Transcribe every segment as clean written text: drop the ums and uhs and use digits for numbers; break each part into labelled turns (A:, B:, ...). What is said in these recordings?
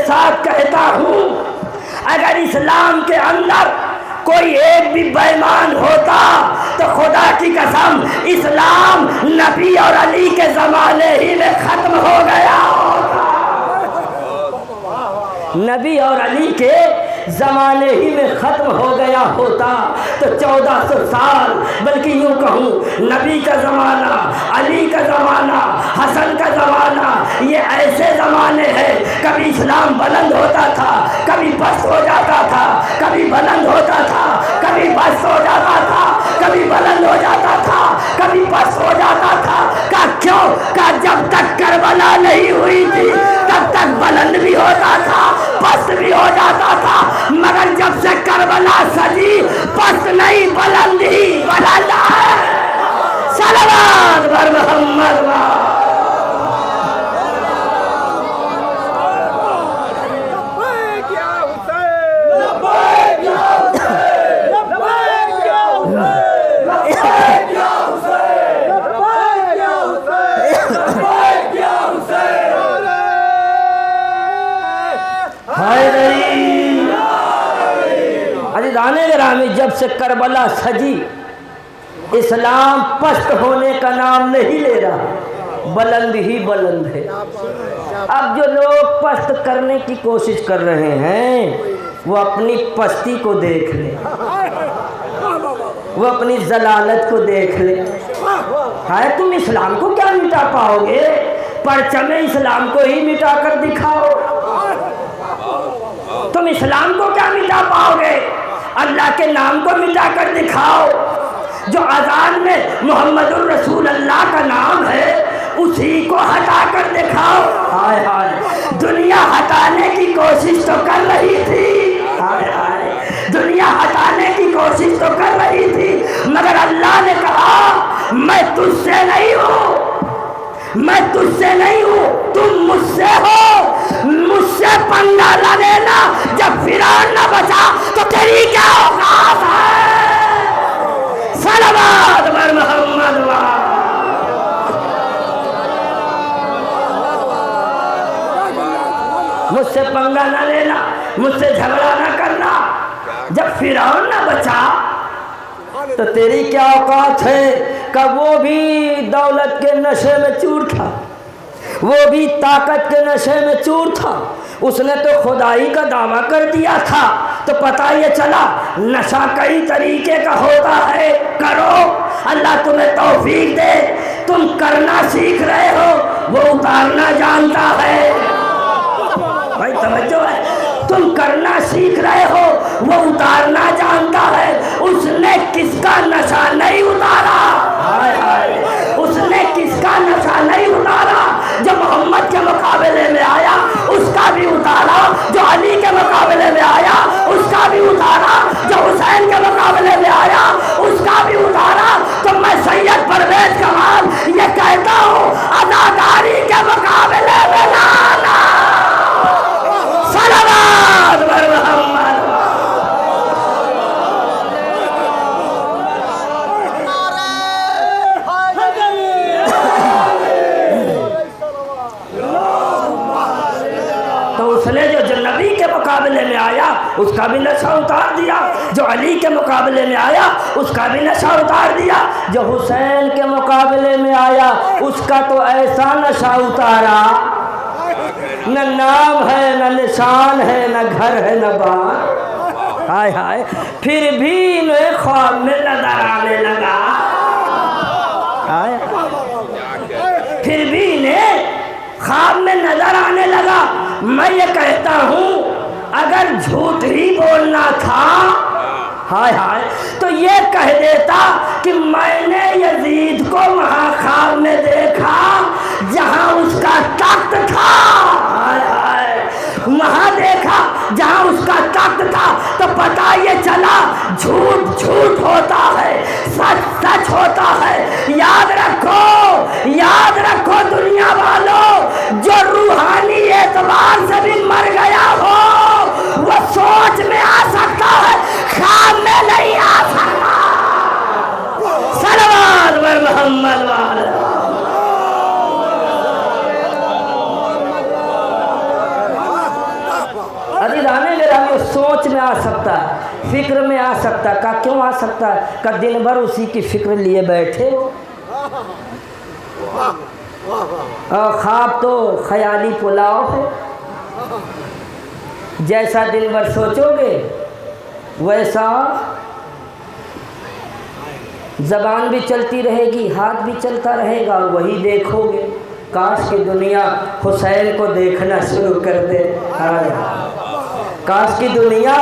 A: ساتھ کہتا ہوں اگر اسلام کے اندر کوئی ایک بھی بے ایمان ہوتا تو خدا کی قسم اسلام نبی اور علی کے زمانے ہی میں ختم ہو گیا ہوتا، نبی اور علی کے زمانے ہی میں ختم ہو گیا ہوتا۔ تو 1400 سال بلکہ یوں کہوں نبی کا زمانہ، علی کا زمانہ، حسن کا زمانہ، یہ ایسے زمانے ہیں کبھی اسلام بلند ہوتا تھا، کبھی پست ہو جاتا تھا، کبھی بلند ہوتا تھا، کبھی پست ہو جاتا تھا، کبھی بلند ہو جاتا تھا، کبھی پست ہو جاتا تھا۔ کہ کیوں؟ کہ جب تک کربلا نہیں ہوئی تھی تب تک بلند بھی ہوتا تھا، پست بھی ہو جاتا تھا، مگر جب سے کربلا سجی پست نہیں بلند ہی بلند ہے۔ صلوات بر محمد عزیزان گرامی، جب سے کربلا سجی اسلام پست ہونے کا نام نہیں لے رہا، بلند ہی بلند ہے۔ اب جو لوگ پست کرنے کی کوشش کر رہے ہیں وہ اپنی پستی کو دیکھ لیں، وہ اپنی ضلالت کو دیکھ لیں۔ ہائے تم اسلام کو کیا مٹا پاؤ گے؟ پرچم اسلام کو ہی مٹا کر دکھاؤ۔ تم اسلام کو کیا مٹا پاؤ گے؟ اللہ کے نام کو مٹا کر دکھاؤ۔ جو اذان میں محمد الرسول اللہ کا نام ہے اسی کو ہٹا کر دکھاؤ۔ ہائے ہائے، دنیا ہٹانے کی کوشش تو کر رہی تھی، ہائے ہائے، دنیا ہٹانے کی کوشش تو کر رہی تھی، مگر اللہ نے کہا میں تجھ سے نہیں ہوں، میں تجھ سے نہیں ہوں، تم مجھ سے ہو، مجھ سے پنگا نہ لینا۔ جب فرعون نہ بچا تو تیری کیا اوقات ہے؟ صلوات بر محمد مجھ سے پنگا نہ لینا، مجھ سے جھگڑا نہ کرنا۔ جب فرعون نہ بچا تو تیری کیا اوقات ہے؟ کہ وہ بھی دولت کے نشے میں چور تھا، وہ بھی طاقت کے نشے میں چور تھا، اس نے تو خدائی کا دعویٰ کر دیا تھا۔ تو پتہ یہ چلا نشہ کئی طریقے کا ہوتا ہے، کرو، اللہ تمہیں توفیق دے۔ تم کرنا سیکھ رہے ہو، وہ اتارنا جانتا ہے۔ بھائی توجہ ہے، تم کرنا سیکھ رہے ہو، وہ اتارنا جانتا ہے۔ اس نے کس کا نشہ نہیں اتارا؟ ہائے ہائے، اس نے کس کا نشہ نہیں اتارا؟ جو محمد کے مقابلے میں آیا اس کا بھی اتارا، جو علی کے مقابلے میں آیا اس کا بھی اتارا، جو حسین کے مقابلے میں آیا اس کا بھی اتارا۔ تو میں سید پرویز کمال یہ کہتا ہوں اداکاری کے مقابلے میں لانا۔ صلوات بر محمد۔ تو اس نے جو نبی کے مقابلے میں آیا اس کا بھی نشہ اتار دیا، جو علی کے مقابلے میں آیا اس کا بھی نشہ اتار دیا، جو حسین کے مقابلے میں آیا اس کا تو ایسا نشہ اتارا، نہ نام ہے نہ نشان ہے نہ گھر ہے نہ بار، ہائے ہائے، پھر بھی انہیں خواب میں نظر آنے لگا، پھر بھی انہیں خواب میں نظر آنے لگا۔ میں یہ کہتا ہوں اگر جھوٹ ہی بولنا تھا، ہائے ہائے، تو یہ کہہ دیتا کہ میں نے یزید کو وہاں خواب میں دیکھا جہاں اس کا تخت تھا، ہائے ہائے، وہاں دیکھا جہاں اس کا تخت تھا۔ تو پتہ یہ چلا جھوٹ جھوٹ ہوتا ہے، سچ سچ ہوتا ہے۔ یاد رکھو دنیا والوں، جو روحانی اعتبار سے بھی مر گیا ہو وہ سوچ میں آ سکتا ہے، خواب میں نہیں آ سکتا۔ صلوات بر محمد وعلی۔ عزیزانے گرامی سوچ میں آ سکتا ہے، فکر میں آ سکتا ہے، کیوں آ سکتا ہے کہ دن بھر اسی کی فکر لیے بیٹھے ہو، اور خواب تو خیالی پلاؤ ہے، جیسا دن بھر سوچو گے ویسا زبان بھی چلتی رہے گی، ہاتھ بھی چلتا رہے گا، اور وہی دیکھو گے۔ کاش کہ دنیا حسین کو دیکھنا شروع کر دے، کاش کی دنیا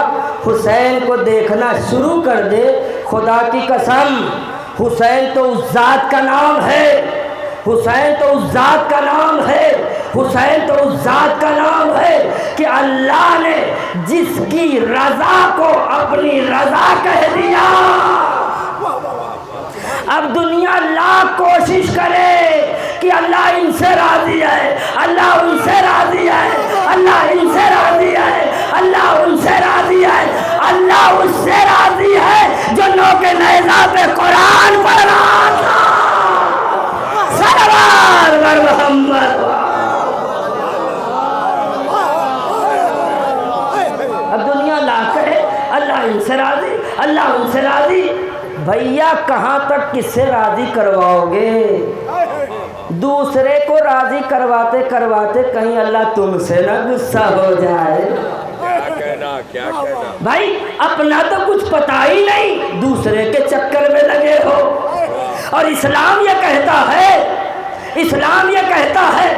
A: حسین کو دیکھنا شروع کر دے۔ خدا کی قسم، حسین تو اس ذات کا نام ہے، حسین تو اس ذات کا نام ہے، حسین تو اس ذات کا نام ہے کہ اللہ نے جس کی رضا کو اپنی رضا کہہ دیا۔ اب دنیا لاکھ کوشش کرے کہ اللہ ان سے راضی ہے، اللہ ان سے راضی ہے، اللہ ان سے راضی ہے، اللہ ان سے راضی ہے، اللہ اس سے راضی ہے جو نوک نیزہ پہ قرآن پڑھ رہا تھا۔ صلوات بر محمد۔ اب دنیا لاکھ ہے اللہ ان سے راضی، اللہ ان سے راضی۔ بھیا کہاں تک کس سے راضی کرواؤ گے؟ دوسرے کو راضی کرواتے کرواتے کہیں اللہ تم سے نہ غصہ ہو جائے۔
B: کیا کہنا
A: بھائی اپنا تو کچھ پتا ہی نہیں، دوسرے کے چکر میں لگے ہو۔ اور اسلام یہ کہتا ہے، اسلام یہ کہتا ہے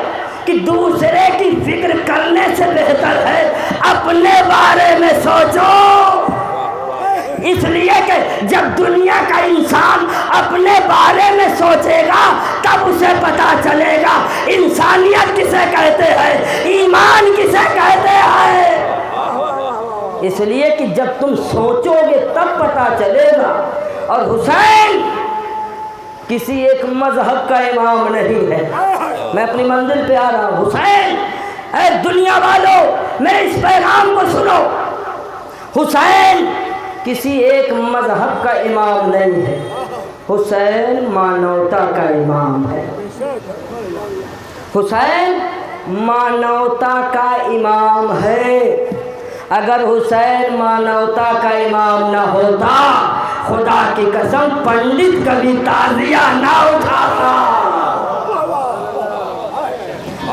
A: کہ دوسرے کی فکر کرنے سے بہتر ہے اپنے بارے میں سوچو۔ اس لیے کہ جب دنیا کا انسان اپنے بارے میں سوچے گا تب اسے پتا چلے گا انسانیت کسے کہتے ہیں، ایمان کسے کہتے ہیں۔ اس لیے کہ جب تم سوچو گے تب پتا چلے گا۔ اور حسین کسی ایک مذہب کا امام نہیں ہے۔ میں اپنی منزل پہ آ رہا ہوں۔ حسین، اے دنیا والوں میرے اس پیغام کو سنو، حسین کسی ایک مذہب کا امام نہیں ہے، حسین مانوتا کا امام ہے۔ حسین مانوتا کا امام ہے۔ اگر حسین مانوتا کا امام نہ ہوتا، خدا کی قسم پنڈت کبھی تعزیہ نہ اٹھاتا،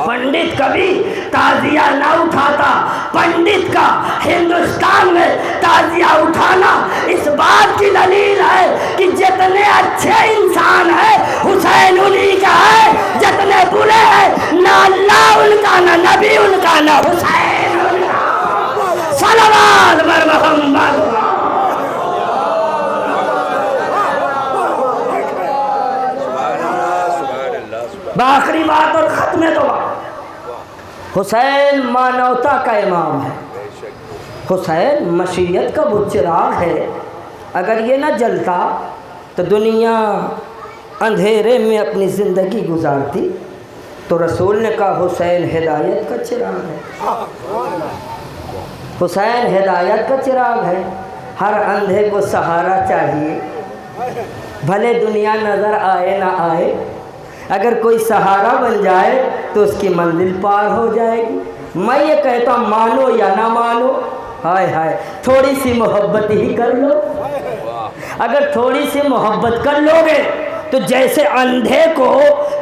A: پنڈت کبھی تعزیہ نہ اٹھاتا۔ پنڈت کا ہندوستان میں تعزیہ اٹھانا اس بات کی دلیل ہے کہ جتنے اچھے انسان ہیں حسین انہی کا ہے، جتنے برے ہیں نہ اللہ ان کا، نہ نبی ان کا، نہ حسین ان کا۔ صلوات بر محمد۔ بآخری بات اور ختم دعا، حسین مانوتا کا امام ہے، حسین مشیت کا وہ چراغ ہے۔ اگر یہ نہ جلتا تو دنیا اندھیرے میں اپنی زندگی گزارتی۔ تو رسول نے کہا حسین ہدایت کا چراغ ہے، حسین ہدایت کا چراغ ہے۔ ہر اندھے کو سہارا چاہیے، بھلے دنیا نظر آئے نہ آئے، اگر کوئی سہارا بن جائے تو اس کی منزل پار ہو جائے گی۔ میں یہ کہتا ہوں مانو یا نہ مانو، ہائے ہائے تھوڑی سی محبت ہی کر لو۔ اگر تھوڑی سی محبت کر لو گے تو جیسے اندھے کو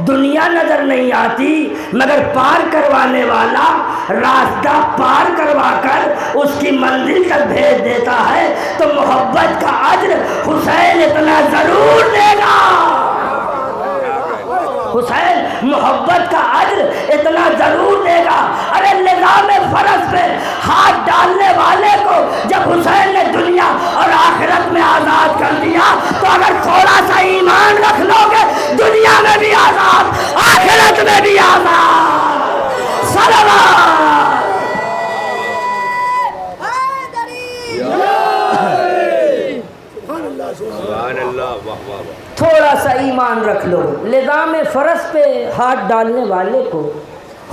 A: دنیا نظر نہیں آتی مگر پار کروانے والا راستہ پار کروا کر اس کی منزل تک بھیج دیتا ہے، تو محبت کا اجر حسین اتنا ضرور دے گا۔ حسین محبت کا اجر اتنا ضرور دے گا۔ ارے نظام فرض پہ ہاتھ ڈالنے والے کو جب حسین نے دنیا اور آخرت میں آزاد کر دیا تو اگر تھوڑا سا ایمان رکھ لو گے دنیا میں بھی آزاد، آخرت میں بھی آزاد۔ صلوات۔
B: سبحان اللہ، واہ واہ واہ۔
A: تھوڑا سا ایمان رکھ لو۔ نظام فرض پہ ہاتھ ڈالنے والے کو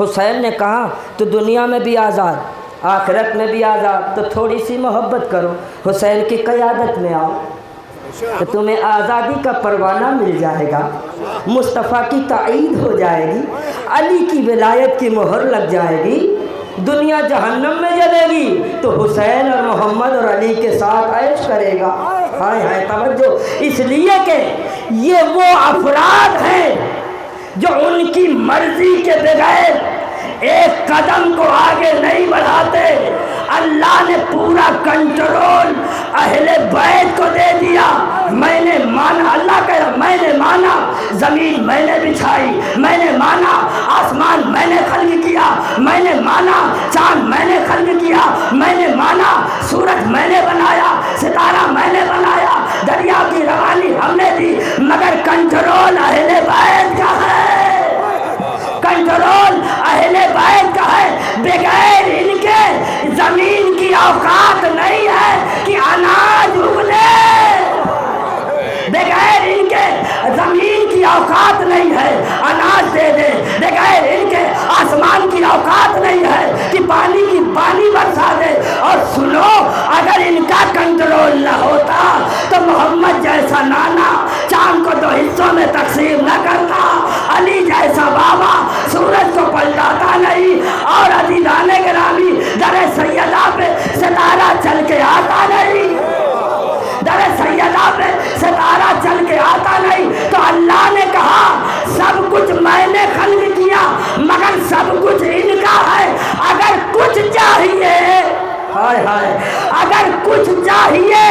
A: حسین نے کہا تو دنیا میں بھی آزاد، آخرت میں بھی آزاد، تو تھوڑی سی محبت کرو، حسین کی قیادت میں آؤ تو تمہیں آزادی کا پروانہ مل جائے گا، مصطفیٰ کی تائید ہو جائے گی، علی کی ولایت کی مہر لگ جائے گی، دنیا جہنم میں جلے گی تو حسین اور محمد اور علی کے ساتھ عیش کرے گا۔ ہائے ہائے توجہ، اس لیے کہ یہ وہ افراد ہیں جو ان کی مرضی کے بغیر ایک قدم کو آگے نہیں بڑھاتے۔ اللہ نے پورا کنٹرول اہل بیت کو دے دیا۔ میں نے مانا، اللہ کہا میں نے مانا، زمین میں نے بچھائی، میں نے مانا آسمان میں نے خلق کیا، میں نے مانا چاند میں نے خلق کیا، میں نے مانا سورج میں نے بنایا، ستارہ میں نے بنایا، دریا کی روانی ہم نے دی، مگر کنٹرول اہل بیت کا ہے، کنٹرول اہل بیت کا ہے۔ بغیر ان کے زمین کی اوقات نہیں ہے کہ اناج اگلے، بغیر ان کے زمین کی اوقات نہیں ہے اناج دے دے، بغیر ان کے آسمان کی اوقات نہیں ہے کہ پانی برسا دے۔ اور سنو، اگر ان کا کنٹرول نہ ہوتا تو محمد جیسا نانا چاند کو 2 حصوں میں تقسیم نہ کرتا، علی جیسا بابا سورج کو پلٹاتا نہیں، اور عزیزان گرامی در سیدہ پہ ستارہ چل کے آتا نہیں، در سیدہ پہ ستارہ چل کے آتا نہیں۔ تو اللہ نے کہا سب کچھ میں نے خلق کیا مگر سب کچھ ان کا ہے، اگر کچھ چاہیے، ہائے ہائے، اگر کچھ چاہیے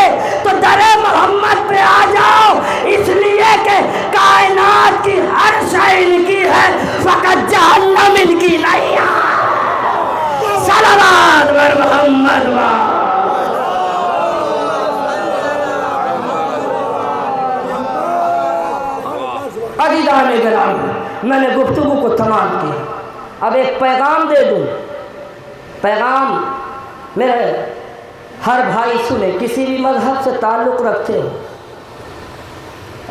A: تو در محمد پہ آ جاؤ، اس لیے کہ کائنات کی ہر شے ان کی ہے، فقط جہنم ان کی نہیں ہے۔ صلوات بر محمد عزیزان گرامی، میں نے گفتگو کو تمام کیا، اب ایک پیغام دے دوں۔ پیغام میرے ہر بھائی سنے، کسی بھی مذہب سے تعلق رکھتے ہو،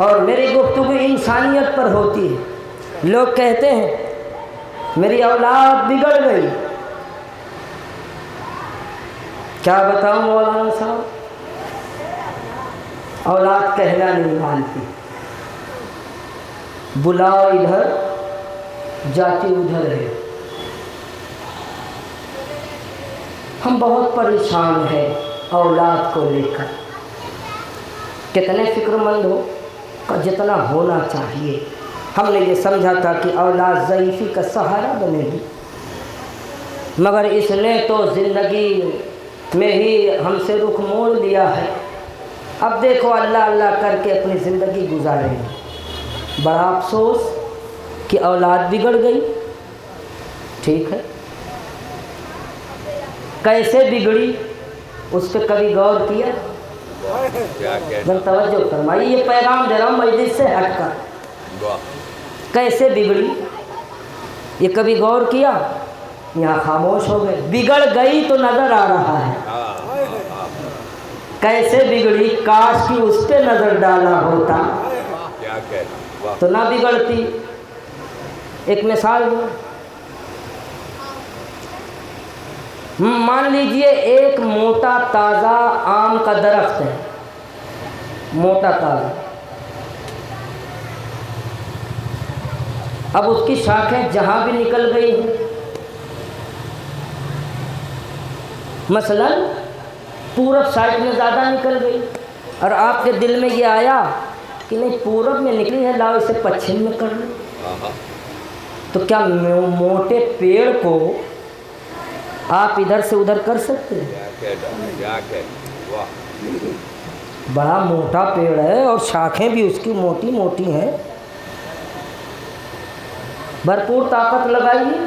A: اور میری گفتگو انسانیت پر ہوتی ہے۔ لوگ کہتے ہیں میری اولاد بگڑ گئی، کیا بتاؤں مولانا صاحب، اولاد کہنا نہیں مانتی، بلاؤ ادھر جاتی ادھر ہے۔ ہم بہت پریشان ہیں اولاد کو لے کر، کتنے فکر مند ہو کا جتنا ہونا چاہیے۔ ہم نے یہ سمجھا تھا کہ اولاد ضعیفی کا سہارا بنے گی، مگر اس نے تو زندگی میں ہی ہم سے رخ موڑ لیا ہے۔ اب دیکھو اللہ اللہ کر کے اپنی زندگی گزارے ہیں۔ بڑا افسوس کہ اولاد بگڑ گئی، ٹھیک ہے، کیسے بگڑی اس پہ کبھی غور کیا؟ ذرا توجہ فرمائیے، یہ پیغام دے رہا ہوں مجلس سے ہٹ کر، کیسے بگڑی یہ کبھی غور کیا؟ یہاں خاموش ہو گئے۔ بگڑ گئی تو نظر آ رہا ہے، کیسے بگڑی؟ کاش کی اس پہ نظر ڈالا ہوتا تو نہ بگڑتی۔ ایک مثال دوں، مان لیجئے ایک موٹا تازہ آم کا درخت ہے، موٹا تازہ، اب اس کی شاخیں جہاں بھی نکل گئی ہیں، مثلا پورب سائڈ میں زیادہ نکل گئی، اور آپ کے دل میں یہ آیا کہ نہیں پورب میں نکلی ہے، لاؤ اسے پچھم میں کر لیں، تو کیا موٹے پیڑ کو آپ ادھر سے ادھر کر سکتے ہیں؟ بڑا موٹا پیڑ ہے اور شاخیں بھی اس کی موٹی موٹی ہیں، بھرپور طاقت لگائیے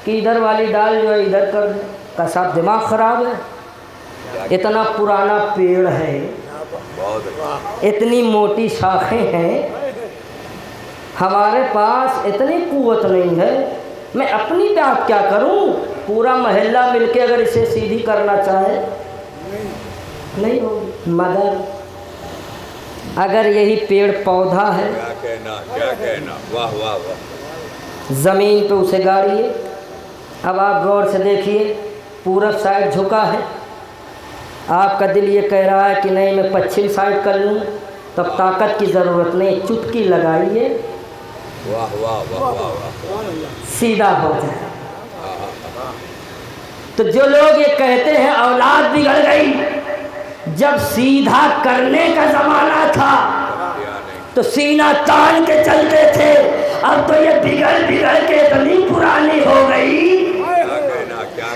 A: کہ ادھر والی ڈال جو ہے ادھر کر دیں، کا صاحب دماغ خراب ہے؟ اتنا پرانا پیڑ ہے، اتنی موٹی شاخیں ہیں، ہمارے پاس اتنی قوت نہیں ہے، میں اپنی بات کیا کروں؟ پورا محلہ مل کے اگر اسے سیدھی کرنا چاہے نہیں ہوگی، مگر اگر یہی پیڑ پودا ہے،
B: کیا کہنا، واہ واہ واہ،
A: زمین پہ اسے گاڑیے۔ اب آپ غور سے دیکھیے، پورب سائڈ جھکا ہے، آپ کا دل یہ کہہ رہا ہے کہ نہیں میں پچھم سائڈ کر لوں، تب طاقت کی ضرورت نہیں، چٹکی لگائیے،
B: واہ واہ واہ واہ واہ،
A: سیدھا ہو جائے۔ تو جو لوگ یہ کہتے ہیں اولاد بگڑ گئی، جب سیدھا کرنے کا زمانہ تھا تو سینہ تان کے چلتے تھے، اب تو یہ بگڑ بگڑ کے اتنی پرانی ہو گئی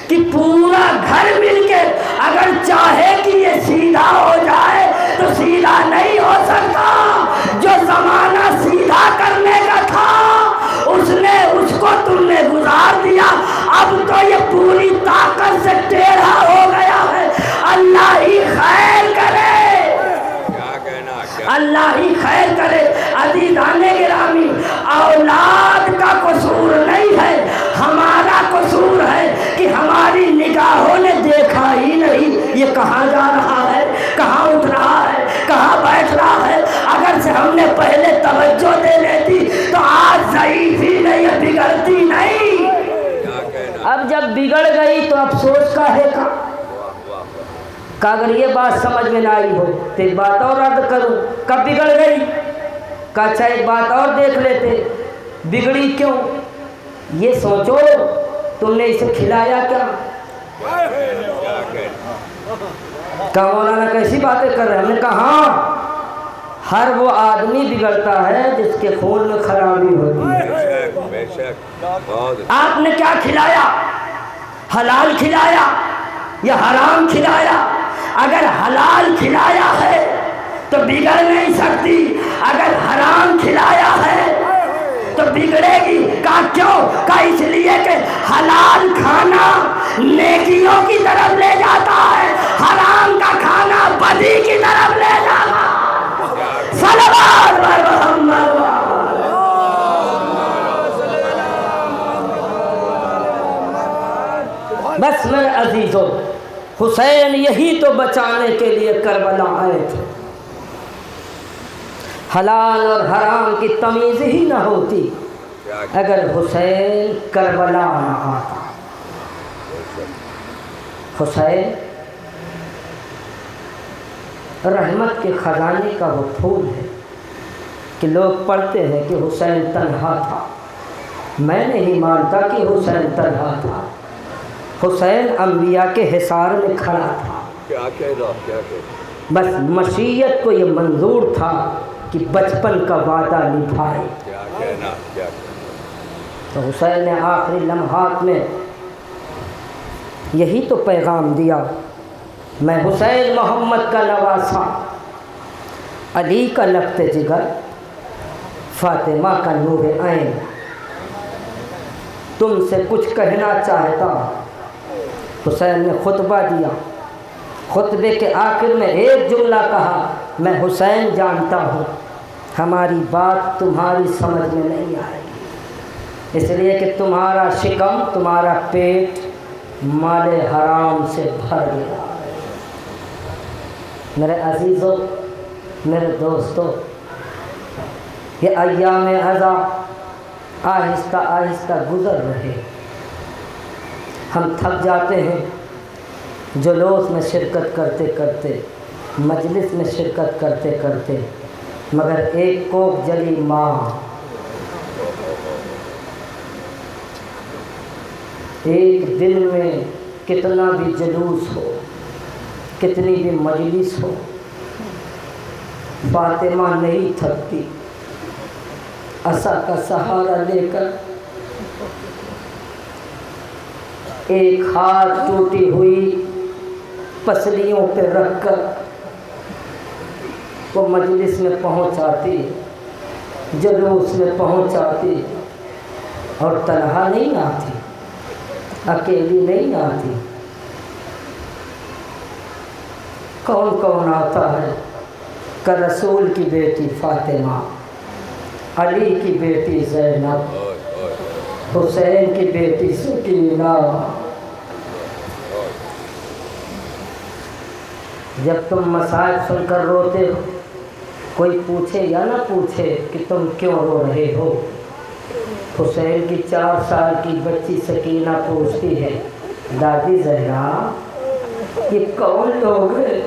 A: کہ پورا گھر مل کے اگر چاہے کہ یہ سیدھا ہو جائے تو سیدھا نہیں ہو سکتا۔ جو زمانہ سیدھا کرنے کا تھا اس کو تم نے گزار دیا، اب تو یہ پوری طاقت سے ٹیڑھا ہو گیا ہے۔ اللہ ہی خیر کرے، اللہ ہی خیر کرے۔ عزیزان گرامی، اولاد کا قصور نہیں ہے، ہمارا قصور ہے کہ ہماری نگاہوں نے دیکھا ہی نہیں یہ کہاں جا رہا ہے، کہاں اٹھ رہا ہے، کہاں بیٹھ رہا ہے۔ اگر سے ہم نے پہلے توجہ دے لیتی تو آج ضعیف ہی نہیں، بگڑتی نہیں۔ اب جب بگڑ گئی تو افسوس کاہے کا؟ کہ اگر یہ بات سمجھ میں نہ آئی ہو تو ایک بات اور عرض کروں، کب بگڑ گئی؟ کہ اچھا ایک بات اور دیکھ لیتے، بگڑی کیوں؟ یہ سوچو تم نے اسے کھلایا کیا؟ کہا مولانا کیسی باتیں کر رہے ہیں؟ ہم نے کہا ہاں، ہر وہ آدمی بگڑتا ہے جس کے خون میں خرابی ہوتی ہے۔ آپ نے کیا کھلایا؟ حلال کھلایا یا حرام کھلایا؟ اگر حلال کھلایا ہے تو بگڑ نہیں سکتی، اگر حرام کھلایا ہے تو بگڑے گی۔ کہا کیوں؟ کہا اس لیے کہ حلال کھانا نیکیوں کی طرف لے جاتا ہے، حرام کا کھانا بدی کی طرف لے جاتا ہے۔ صلوات محمد۔ بس میرے عزیزوں، حسین یہی تو بچانے کے لیے کربلا آئے تھے۔ حلال اور حرام کی تمیز ہی نہ ہوتی اگر حسین کربلا نہ آتا۔ حسین رحمت کے خزانے کا وہ پھول ہے کہ لوگ پڑھتے ہیں کہ حسین تنہا تھا۔ میں نہیں مانتا کہ حسین تنہا تھا، حسین انبیاء کے حصار میں کھڑا تھا۔ بس مشیت کو یہ منظور تھا کہ بچپن کا وعدہ نبھائے۔ تو حسین نے آخری لمحات میں یہی تو پیغام دیا، میں حسین محمد کا نواسا، علی کا لخت جگر، فاطمہ کا نور عین، تم سے کچھ کہنا چاہتا ہوں۔ حسین نے خطبہ دیا، خطبے کے آخر میں ایک جملہ کہا، میں حسین جانتا ہوں ہماری بات تمہاری سمجھ میں نہیں آئے گی، اس لیے کہ تمہارا شکم، تمہارا پیٹ مال حرام سے بھر گیا۔ میرے عزیزوں، میرے دوستوں، یہ ایام عزا آہستہ آہستہ گزر رہے، ہم تھک جاتے ہیں جلوس میں شرکت کرتے کرتے، مجلس میں شرکت کرتے کرتے، مگر ایک کوک جلی ماں، ایک دن میں کتنا بھی جلوس ہو، کتنی بھی مجلس ہو، فاطمہ نہیں تھکتی، عصا کا سہارا لے کر ایک ہاتھ ٹوٹی ہوئی پسلیوں پہ رکھ کر وہ مجلس میں پہنچاتی، جلوس میں پہنچاتی، اور تنہا نہیں آتی، اکیلی نہیں آتی۔ کون کون آتا ہے؟ کہ رسول کی بیٹی فاطمہ، علی کی بیٹی زینب، حسین کی بیٹی سکینہ۔ جب تم مسائل سن کر روتے ہو، کوئی پوچھے یا نہ پوچھے کہ تم کیوں رو رہے ہو، حسین کی 4 سال کی بچی سکینہ پوچھتی ہے، دادی زہرا یہ کون لوگ ہیں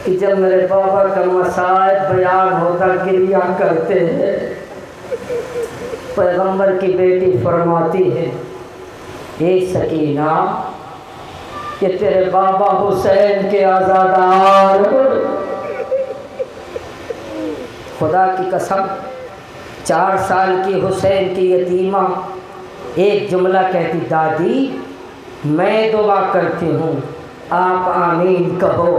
A: کہ جب میرے بابا کا مسائل بیان ہوتا گریہ کرتے ہیں؟ پیغمبر کی بیٹی فرماتی ہے اے سکینہ کہ تیرے بابا حسین کے آزادار، خدا کی قسم 4 سال کی حسین کی یتیمہ ایک جملہ کہتی، دادی میں دعا کرتی ہوں آپ آمین کہو،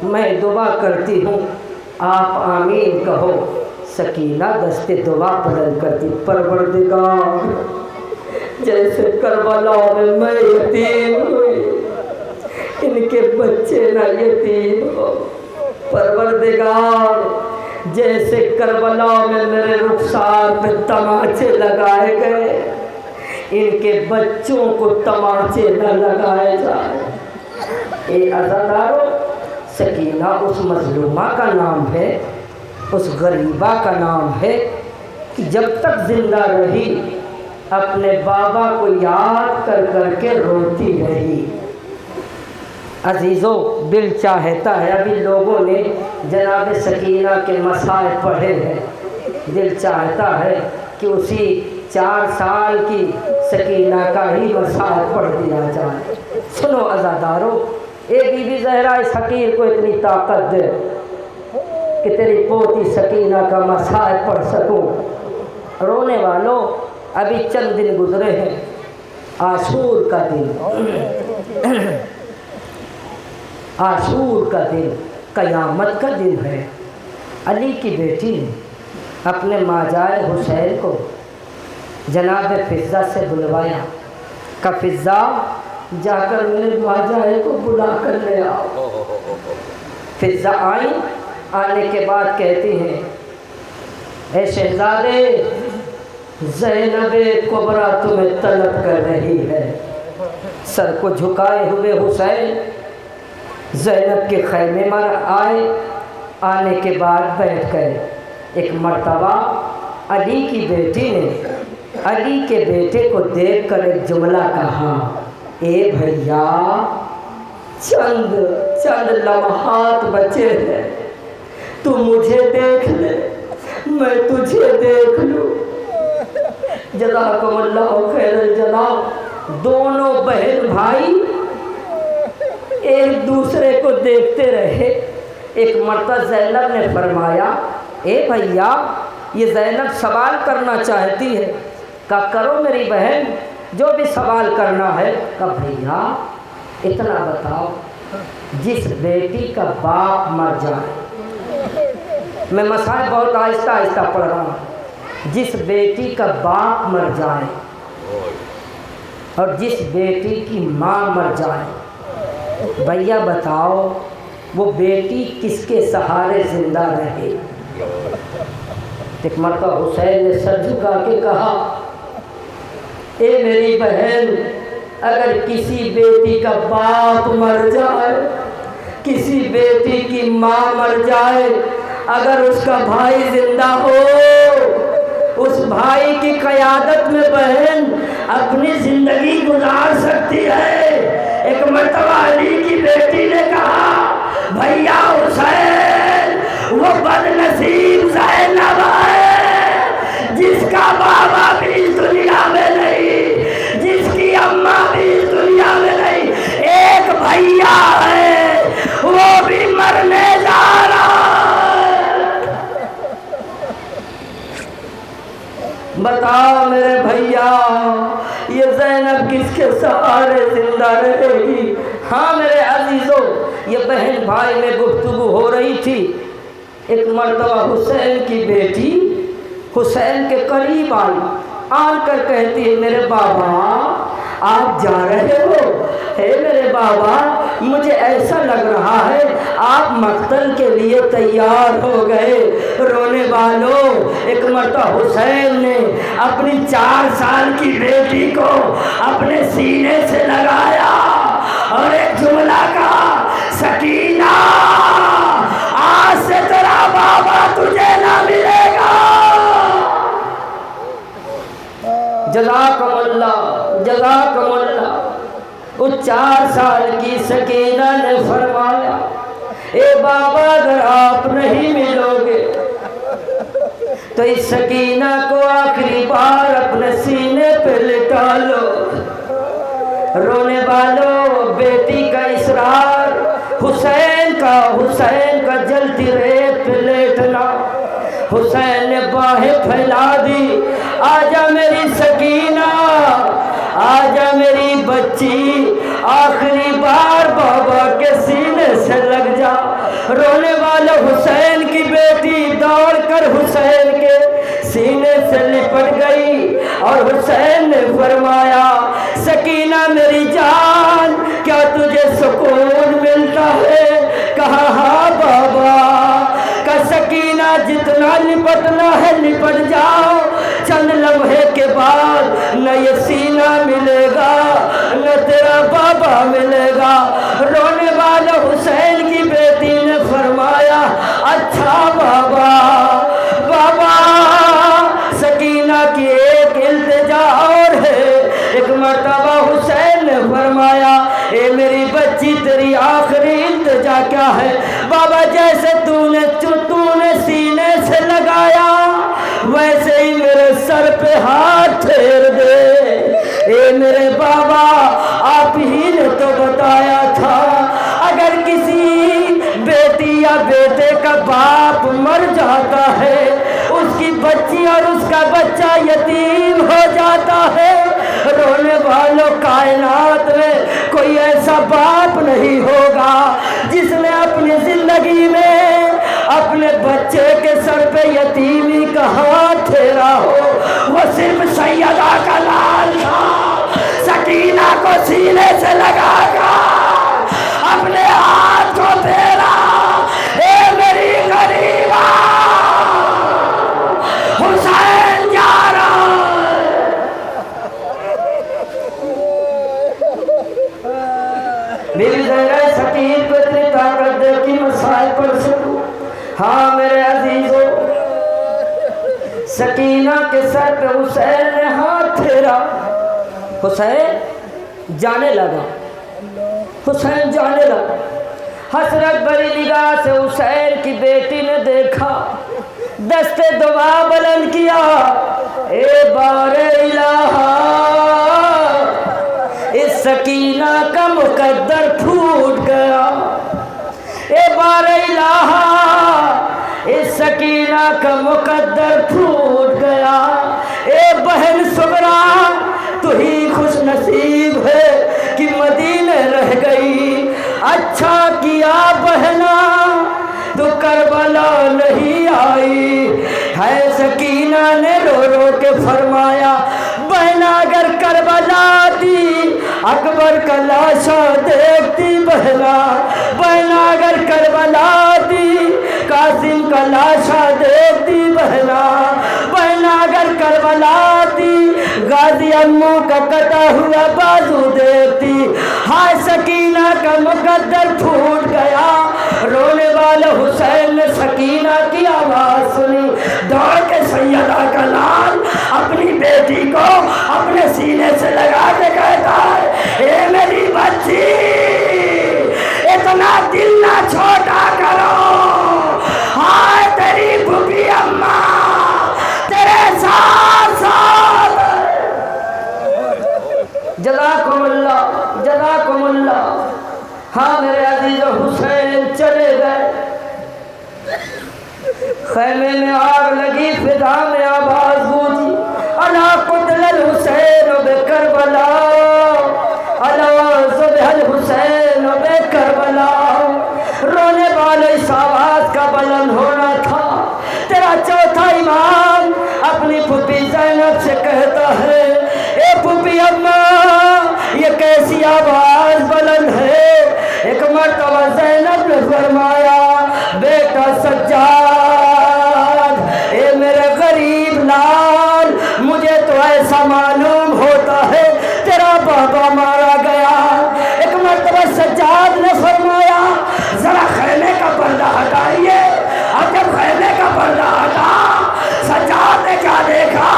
A: میں دعا کرتی ہوں آپ آمین کہو۔ سکینہ دست دعا بدل کرتی، پروردگار جیسے کربلا میں یتیم ہوئی ان کے بچے نہ یتیم ہو، پروردگار جیسے کربلا میں میرے رخسار پہ تماچے لگائے گئے ان کے بچوں کو تماچے نہ لگائے جائے۔ اے عزادارو، سکینہ اس مظلومہ کا نام ہے، اس غریبہ کا نام ہے کہ جب تک زندہ رہی اپنے بابا کو یاد کر کر کے روتی رہی۔ عزیزو، دل چاہتا ہے، ابھی لوگوں نے جناب سکینہ کے مسائل پڑھے ہیں، دل چاہتا ہے کہ اسی 4 سال کی سکینہ کا ہی مسائل پڑھ دیا جائے۔ سنو عزادارو، اے بی بی زہرا اس حقیر کو اتنی طاقت دے کہ تیری پوتی سکینہ کا مسائل پڑھ سکوں۔ رونے والوں، ابھی چند دن گزرے ہیں، عاشور کا دن، عاشور کا دن قیامت کا دن ہے۔ علی کی بیٹی نے اپنے ماجائے حسین کو جناب فضہ سے بلوایا کہ فضہ جا کر میرے ماجائے کو بلا کر لے آؤ۔ فضہ آئی، آنے کے بعد کہتی ہیں، اے شہزادے زینب کبریٰ تمہیں طلب کر رہی ہے۔ سر کو جھکائے ہوئے حسین زینب کے خیمے میں آئے، آنے کے بعد بیٹھ گئے۔ ایک مرتبہ علی کی بیٹی نے علی کے بیٹے کو دیکھ کر ایک جملہ کہا، اے بھیا چند لمحات بچے ہیں، تو مجھے دیکھ لے میں تجھے دیکھ لوں۔ جزاکم اللہ خیر الجزا۔ دونوں بہن بھائی ایک دوسرے کو دیکھتے رہے۔ ایک مرتبہ زینب نے فرمایا، اے بھیا یہ زینب سوال کرنا چاہتی ہے۔ کہا کرو میری بہن، جو بھی سوال کرنا ہے۔ کہا بھیا اتنا بتاؤ، جس بیٹی کا باپ مر جائے، میں مسائل بہت آہستہ آہستہ پڑھ رہا ہوں، جس بیٹی کا باپ مر جائے اور جس بیٹی کی ماں مر جائے، بھیا بتاؤ وہ بیٹی کس کے سہارے زندہ رہے؟ ایک مرتبہ حسین نے سر جھکا کے کہا، اے میری بہن اگر کسی بیٹی کا باپ مر جائے، کسی بیٹی کی ماں مر جائے، اگر اس کا بھائی زندہ ہو، اس بھائی کی قیادت میں بہن اپنی زندگی گزار سکتی ہے۔ ایک مرتبہ علی کی بیٹی نے کہا، بھیا حسین وہ بد نصیب زینب ہے جس کا بابا بھی اس دنیا میں نہیں، جس کی اماں بھی اس دنیا میں نہیں، ایک بھیا ہے وہ بھی مرنے جا رہا ہے۔ بتاؤ میرے بھیا یہ زینب کس کے سہارے زندہ رہے گی؟ ہاں میرے عزیزوں، یہ بہن بھائی میں گفتگو ہو رہی تھی۔ ایک مرتبہ حسین کی بیٹی حسین کے قریب آن کر کہتی ہے، میرے بابا آپ جا رہے ہو؟ ہے میرے بابا مجھے ایسا لگ رہا ہے آپ مقتل کے لیے تیار ہو گئے۔ رونے والوں، ایک مرتبہ حسین نے اپنی 4 سال کی بیٹی کو اپنے سینے سے لگایا اور ایک جملہ کہا، سکینہ آج سے تیرا بابا تجھے نہ ملے گا۔ جزاکم اللہ، جزاکم اللہ۔ اس 4 سال کی سکینہ نے فرمایا، اے بابا اگر آپ نہیں ملو گے تو اس سکینہ کو آخری بار اپنے سینے پہ لٹا لو. رونے والوں بیٹی کا اصرار، حسین کا جلتی ریت پہ لیٹنا. حسین نے باہیں پھیلا دی، آجا میری سکینہ، آجا میری بچی، آخری بار بابا کے سینے سے لگ جا. رونے والا حسین کی بیٹی دوڑ کر حسین کے سینے سے لپٹ گئی اور حسین نے فرمایا سکینہ میری جان کیا تجھے سکون ملتا ہے؟ کہا ہاں بابا. کہ سکینہ جتنا لپٹنا ہے لپٹ جاؤ، چند لمحے کے بعد نہ یہ سینہ ملے گا نہ تیرا بابا ملے گا. رونے والا حسین کی بیٹی نے فرمایا اچھا بابا. بابا سکینہ کی ایک التجا اور ہے. ایک مرتبہ حسین نے فرمایا اے میری بچی تیری آخری التجا کیا ہے؟ بابا جیسے تو نے سینے سے لگایا ویسے ہی میرے سر پہ ہاتھ پھیر دے. اے میرے بابا آپ ہی نے تو بتایا تھا اگر کسی بیٹی یا بیٹے کا باپ مر جاتا ہے اس کی بچی اور اس کا بچہ یتیم ہو جاتا ہے. رونے والوں کائنات میں کوئی ایسا باپ نہیں ہوگا جس نے اپنی زندگی میں اپنے بچے کے سر پہ یتیمی کا ہاتھ پھیرا ہو. وہ صرف سیدہ کا لال تھا. سکینہ کو سینے سے لگا کر اپنے ہاتھ کو پھیرا. اے میری غریبہ حسین جا رہا ہے. میری زہرہ سکین کو اتنی طاقت دے کہ مسائل پڑھ سکوں. ہاں میرے عزیزوں، سکینہ کے سر پہ حسین نے ہاتھ پھیرا. حسین جانے لگا. حسرت بھری نگاہ سے حسین کی بیٹی نے دیکھا، دستے دعا بلند کیا اے بار الہ اس سکینہ کا مقدر پھوٹ گیا. اے بار الہ اس سکینہ کا مقدر پھوٹ گیا. اے بہن صغرا تو ہی خوش نصیب ہے کہ مدینے رہ گئی. اچھا کیا بہنا تو کربلا نہیں آئی. ہے سکینہ نے رو رو کے فرمایا بہنا اگر کربلا آتی اکبر کا لاشا دیکھتی. بہنا اگر کربلا آتی قاسم کا لاشا دیکھتی. بہنا اگر کربلا آتی غازی امو کا کٹا ہوا بازو دیکھتی. ہائے سکینہ کا مقدر پھوٹ گیا. رونے والے حسین نے سکینہ کی آواز سنی، دوڑ کے سیدہ کا لال اپنی بیٹی کو اپنے سینے سے لگا کے کہتا ہے اے میری بچی اتنا دل نہ چھوٹا کرو. ہائے تیری پھوپھی اماں تیرے ساتھ ساتھ. جزاکم اللہ. ہاں میرے عزیز حسین چلے گئے. خیمے میں آگ لگی، فضا میں آواز گونجی الا قتل الحسین بکربلا، الا ذبح الحسین بکربلا. رونے والے اس آواز کا بلند ہونا تھا. تیرا چوتھا امام اپنی پھوپھی زینب سے کہتا ہے اے پھوپھی اماں یہ کیسی آواز بلند ہے؟ ایک مرتبہ زینب نے فرمایا بیٹا سجاد اے میرے غریب لال مجھے تو ایسا معلوم ہوتا ہے تیرا بابا مارا گیا. ایک مرتبہ سجاد نے فرمایا ذرا خیمے کا پردہ ہٹائیے. اور جب خیمے کا پردہ ہٹا سجاد نے کیا دیکھا؟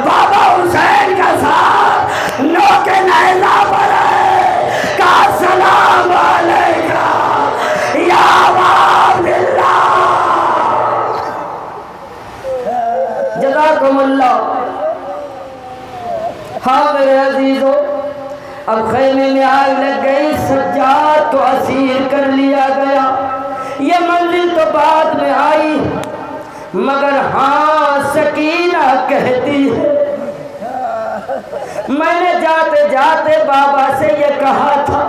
A: بابا حسین کا ساتھ نوک نیزہ پر ہے. کہا سلام علیکہ یا عبد اللہ. اب خیمے میں آگ لگ گئی، سجاد کو اسیر کر لیا گیا۔ یہ منزل تو بعد میں آئی، مگر ہاں سکینہ کہتی ہے میں نے جاتے جاتے بابا سے یہ کہا تھا،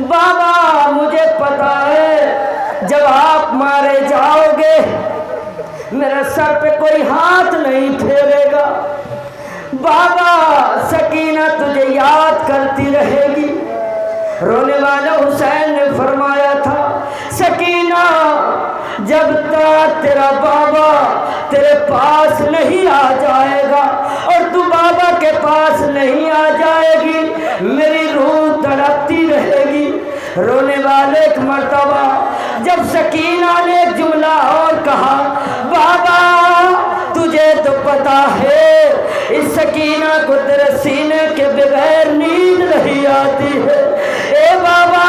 A: بابا مجھے پتا ہے جب آپ مارے جاؤ گے میرے سر پہ کوئی ہاتھ نہیں پھیرے گا، بابا سکینہ تجھے یاد کرتی رہے گی۔ رونے والا حسین نے فرمایا تھا، سکینہ جب تک تیرا بابا تیرے پاس نہیں آ جائے گا اور تو بابا کے پاس نہیں آ جائے گی میری روح تڑپتی رہے گی۔ رونے والے ایک مرتبہ جب سکینہ نے ایک جملہ اور کہا، بابا تجھے تو پتا ہے اس سکینہ کو تیرے سینے کے بغیر نیند نہیں آتی ہے، اے بابا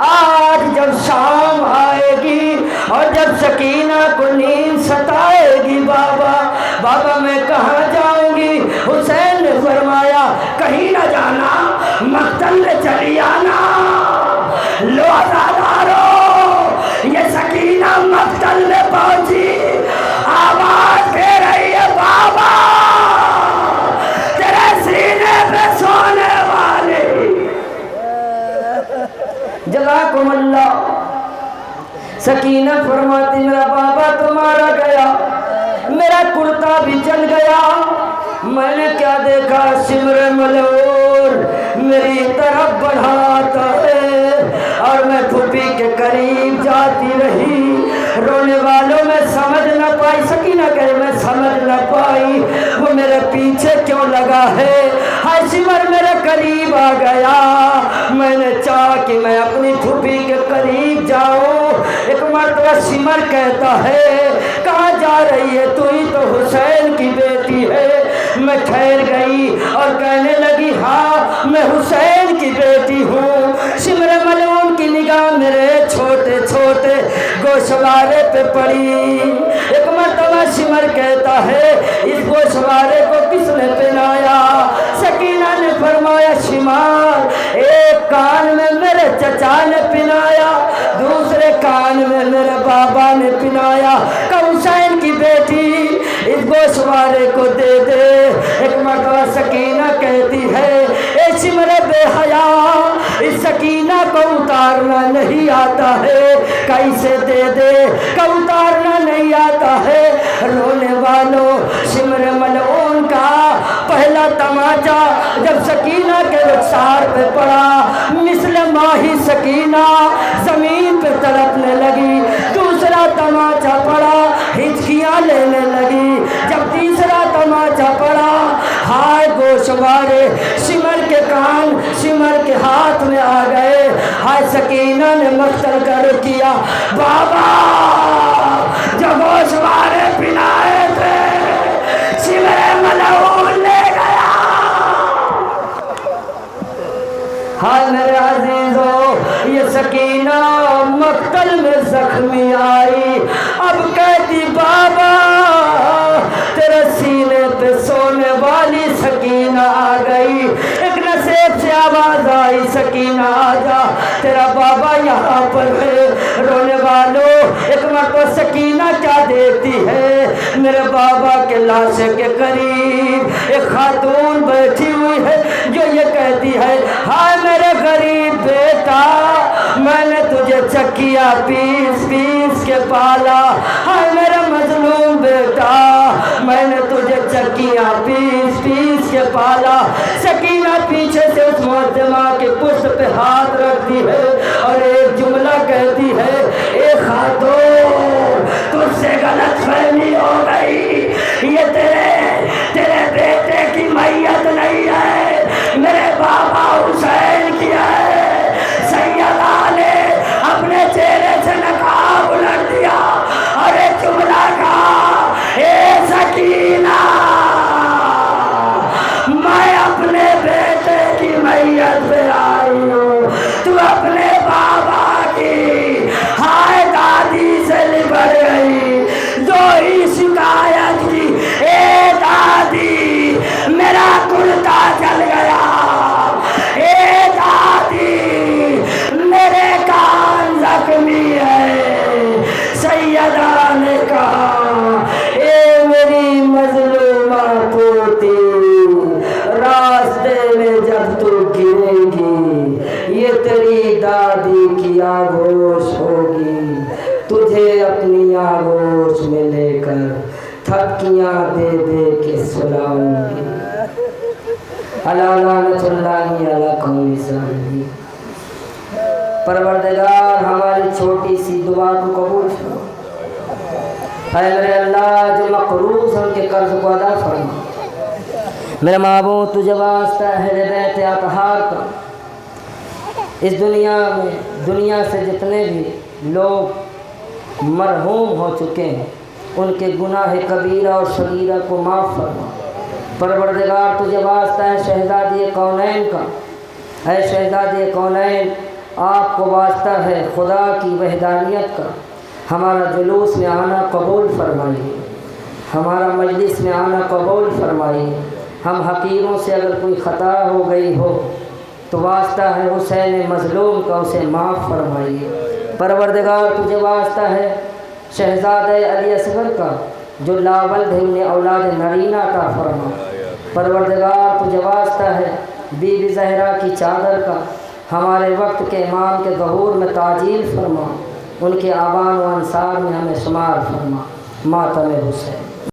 A: آج جب شام آئے گی اور جب سکینہ کو نیند ستائے گی بابا میں کہاں جاؤں گی؟ حسین نے فرمایا کہیں نہ جانا، مقتل میں چلی آنا۔ لو عزادارو یہ سکینہ مقتل میں پہنچی، آواز دے رہی ہے بابا تیرے سینے پہ سونے والی۔ جزاکم اللہ۔ سکینہ فرماتی میرا بابا تو مارا گیا، میرا کرتا بھی جل گیا، میں نے کیا دیکھا سمر ملعون میری طرف بڑھاتا ہے اور میں پھوپھی کے قریب جاتی رہی۔ رونے والوں میں سمجھ نہ پائی، سکینہ کہے میں سمجھ نہ پائی وہ میرے پیچھے کیوں لگا ہے۔ ہائے سمر میرے قریب آ گیا، میں نے چاہا کہ میں اپنی پھوپھی کے قریب جاؤں۔ ایک مرتبہ سمر کہتا ہے کہاں جا رہی ہے؟ تو ہی تو حسین کی بیٹی ہے۔ میں ٹھہر گئی اور کہنے لگی ہاں میں حسین کی بیٹی ہوں۔ سمر ملعون کی نگاہ میرے چھوٹے چھوٹے گوشوارے پہ پڑی۔ ایک مرتبہ سمر کہتا ہے اس گوشوارے کو کس نے پہنایا؟ سکینہ نے فرمایا سمر ایک کان میں میرے چچا نے پہنایا، دوسرے کان میں میرے بابا نے پہنایا۔ کہ حسین کی بیٹی اس گوشوارے کو دے دے۔ ایک مرتبہ سکینہ کہتی ہے اے سمر بے حیا اس سکینہ کو اتارنا نہیں آتا ہے، کیسے دے دے کہ اتارنا نہیں آتا ہے۔ رونے والوں سمر ملعون کا پہلا تماچا جب سکینہ کے رخسار پہ پڑا مثل ماہی سکینہ زمین پہ تڑپنے لگی۔ دوسرا تماچا پڑا ہچکیاں لینے لگی۔ جب تیسرا تماچا پڑا ہائے گوشوارے سمر کے کان سمر کے ہاتھ میں آ گئے۔ ہائے سکینہ نے مقتل کر کیا، بابا جو گوشوارے پہنائے تھے سمر ملعون لے گیا۔ ہائے میرے عزیزو یہ سکینہ مقتل میں زخمی آئی، اب کہتی بابا تیرے سینے پہ سونے والی سکینہ آ گئی۔ ایک نصیب سے آواز آئی سکینہ آجا تیرا بابا یہاں پر ہے۔ رونے والوں ایک مرتبہ سکینہ کیا دیتی ہے میرے بابا کے لاشے کے قریب ایک خاتون بیٹھی ہوئی ہے جو یہ کہتی ہے ہائے میرے غریب بیٹا میں نے تجھے چکیا پیس پیس کے پالا، ہائے میرا مظلوم بیٹا میں نے تجھے چکیاں پیس پیس کے پالا۔ سکینہ پیچھے سے اس معتمہ کے پشت پہ ہاتھ رکھتی ہے اور ایک جملہ کہتی ہے اے خاتون تجھ سے غلط فہمی ہو گئی، یہ تیرے بیٹے کی میت نہیں ہے، میرے بابا حسین کی ہے۔ سیدہ نے اپنے چہرے سے نقاب الٹ دیا اور ایک جملہ کہا اے سکینہ میں اپنے بیٹے کی میت پہ آئی ہوں، تو اپنے دھمکیاں دے دے کے سلاؤں گی الا لعنت اللہ علی قوم ظالمین۔ پروردگار ہماری چھوٹی سی دعا کو قبول فرما، اے میرے اللہ جو مقروض ہیں ان کے قرض کو ادا فرما۔ میرے معبود تجھے واسطہ اہل بیت اطہار کا اس دنیا میں دنیا سے جتنے بھی لوگ مرحوم ہو چکے ہیں ان کے گناہ کبیرہ اور صغیرہ کو معاف فرما۔ پروردگار تجھے واسطہ ہے شہزادی کونین کا، اے شہزادی کونین آپ کو واسطہ ہے خدا کی وحدانیت کا، ہمارا جلوس میں آنا قبول فرمائیے، ہمارا مجلس میں آنا قبول فرمائیے۔ ہم حقیروں سے اگر کوئی خطا ہو گئی ہو تو واسطہ ہے حسین مظلوم کا، اسے معاف فرمائیے۔ پروردگار تجھے واسطہ ہے شہزادہ علی اصغر کا جو لاولد ہے انہیں اولاد نرینہ عطا فرما۔ پروردگار تجھے واسطہ ہے بی بی زہرا کی چادر کا، ہمارے وقت کے امام کے ظہور میں تعجیل فرما، ان کے آبان و انصار میں ہمیں شمار فرما۔ ماتم حسین۔